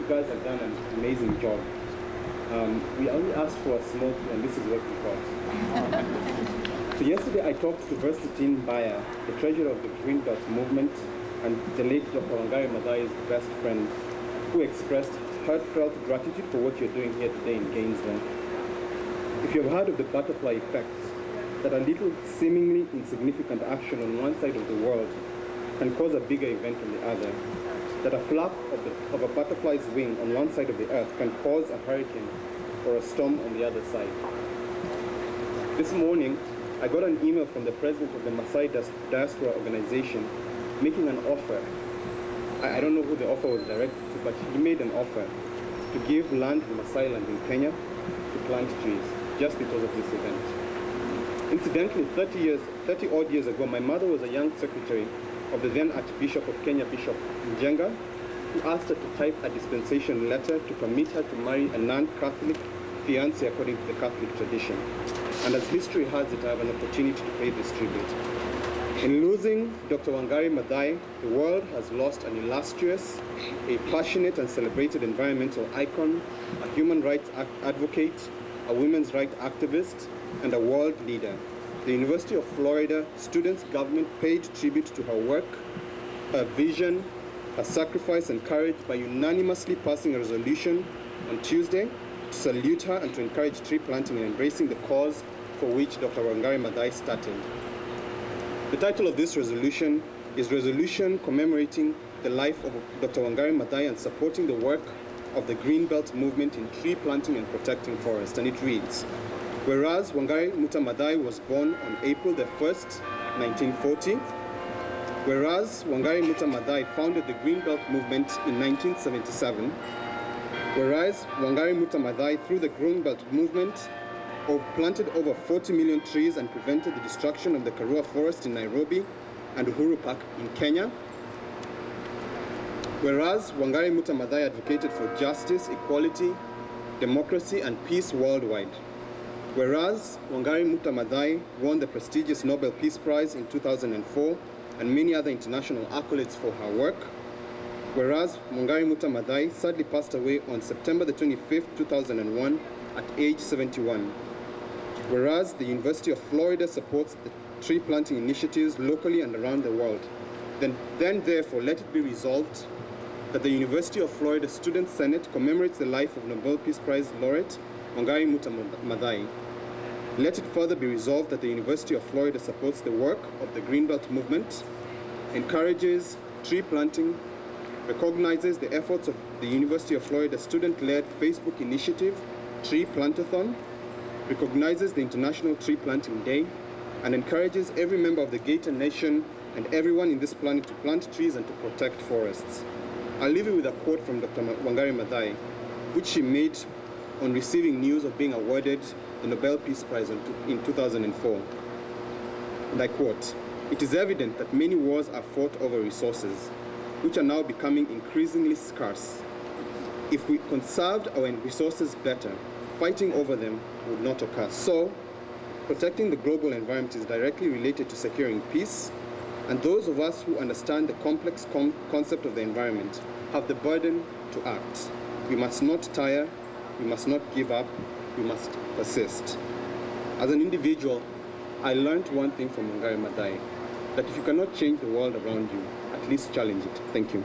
guys have done an amazing job. We only asked for a small thing, and this is what we got. So yesterday I talked to Verstatine Baya, the treasurer of the Green Belt movement, and the late Dr. Wangari Maathai's best friend, who expressed heartfelt gratitude for what you're doing here today in Gainesville. If you've heard of the butterfly effect, that a little seemingly insignificant action on one side of the world can cause a bigger event on the other, that a flap of a butterfly's wing on one side of the earth can cause a hurricane or a storm on the other side. This morning, I got an email from the president of the Maasai Diaspora Organization making an offer. I don't know who the offer was directed to, but he made an offer to give land in Maasai land in Kenya to plant trees just because of this event. Incidentally, 30 odd years ago, my mother was a young secretary of the then Archbishop of Kenya, Bishop Njenga, who asked her to type a dispensation letter to permit her to marry a non-Catholic fiancé according to the Catholic tradition. And as history has it, I have an opportunity to pay this tribute. In losing Dr. Wangari Maathai, the world has lost an illustrious, a passionate and celebrated environmental icon, a human rights advocate, a women's rights activist, and a world leader. The University of Florida students' government paid tribute to her work, her vision, her sacrifice and courage by unanimously passing a resolution on Tuesday to salute her and to encourage tree planting and embracing the cause for which Dr. Wangari Maathai started. The title of this resolution is Resolution Commemorating the Life of Dr. Wangari Maathai and Supporting the Work of the Green Belt Movement in Tree Planting and Protecting Forest. And it reads, whereas Wangari Maathai was born on April the 1st, 1940, whereas Wangari Maathai founded the Green Belt Movement in 1977, whereas Wangari Maathai through the Green Belt Movement planted over 40 million trees and prevented the destruction of the Karua Forest in Nairobi and Uhuru Park in Kenya. Whereas Wangari Maathai advocated for justice, equality, democracy, and peace worldwide. Whereas Wangari Maathai won the prestigious Nobel Peace Prize in 2004 and many other international accolades for her work. Whereas Wangari Maathai sadly passed away on September the 25th, 2001 at age 71. Whereas the University of Florida supports the tree planting initiatives locally and around the world, then therefore let it be resolved that the University of Florida Student Senate commemorates the life of Nobel Peace Prize laureate Wangari Maathai. Let it further be resolved that the University of Florida supports the work of the Greenbelt movement, encourages tree planting, recognizes the efforts of the University of Florida student-led Facebook initiative, Tree Plantathon, recognizes the International Tree Planting Day, and encourages every member of the Gator Nation and everyone in this planet to plant trees and to protect forests. I'll leave you with a quote from Dr. Wangari Maathai, which she made on receiving news of being awarded the Nobel Peace Prize in 2004. And I quote, "It is evident that many wars are fought over resources, which are now becoming increasingly scarce. If we conserved our resources better, fighting over them would not occur. So, protecting the global environment is directly related to securing peace, and those of us who understand the complex concept of the environment have the burden to act. We must not tire, we must not give up, we must persist." As an individual, I learned one thing from Wangari Maathai, that if you cannot change the world around you, at least challenge it. Thank you.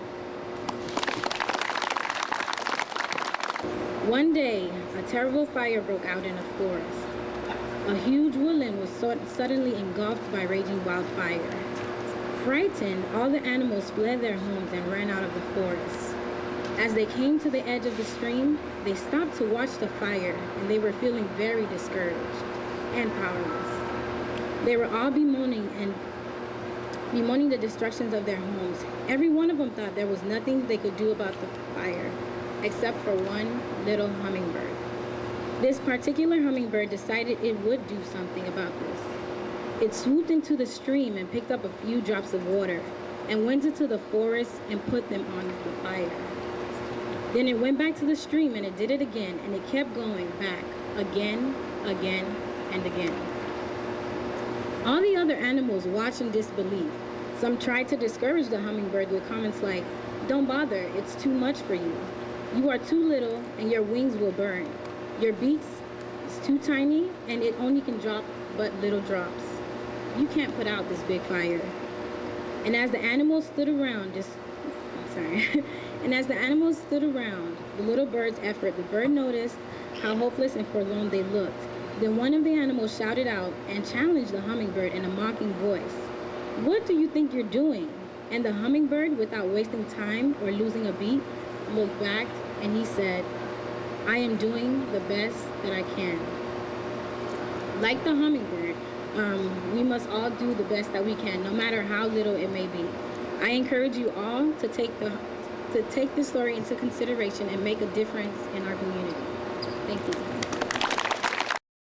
One day, a terrible fire broke out in a forest. A huge woodland was suddenly engulfed by raging wildfire. Frightened, all the animals fled their homes and ran out of the forest. As they came to the edge of the stream, they stopped to watch the fire, and they were feeling very discouraged and powerless. They were all bemoaning the destructions of their homes. Every one of them thought there was nothing they could do about the fire, except for one little hummingbird. This particular hummingbird decided it would do something about this. It swooped into the stream and picked up a few drops of water and went into the forest and put them on the fire. Then it went back to the stream and it did it again, and it kept going back again, again, and again. All the other animals watched in disbelief. Some tried to discourage the hummingbird with comments like, "Don't bother, it's too much for you." You are too little and your wings will burn. Your beak is too tiny and it only can drop but little drops. You can't put out this big fire. And as the animals stood around, and as the animals stood around the little bird's effort, the bird noticed how hopeless and forlorn they looked. Then one of the animals shouted out and challenged the hummingbird in a mocking voice. "What do you think you're doing?" And the hummingbird, without wasting time or losing a beat, looked back and he said, "I am doing the best that I can." Like the hummingbird, we must all do the best that we can, no matter how little it may be. I encourage you all to take this story into consideration and make a difference in our community. Thank you.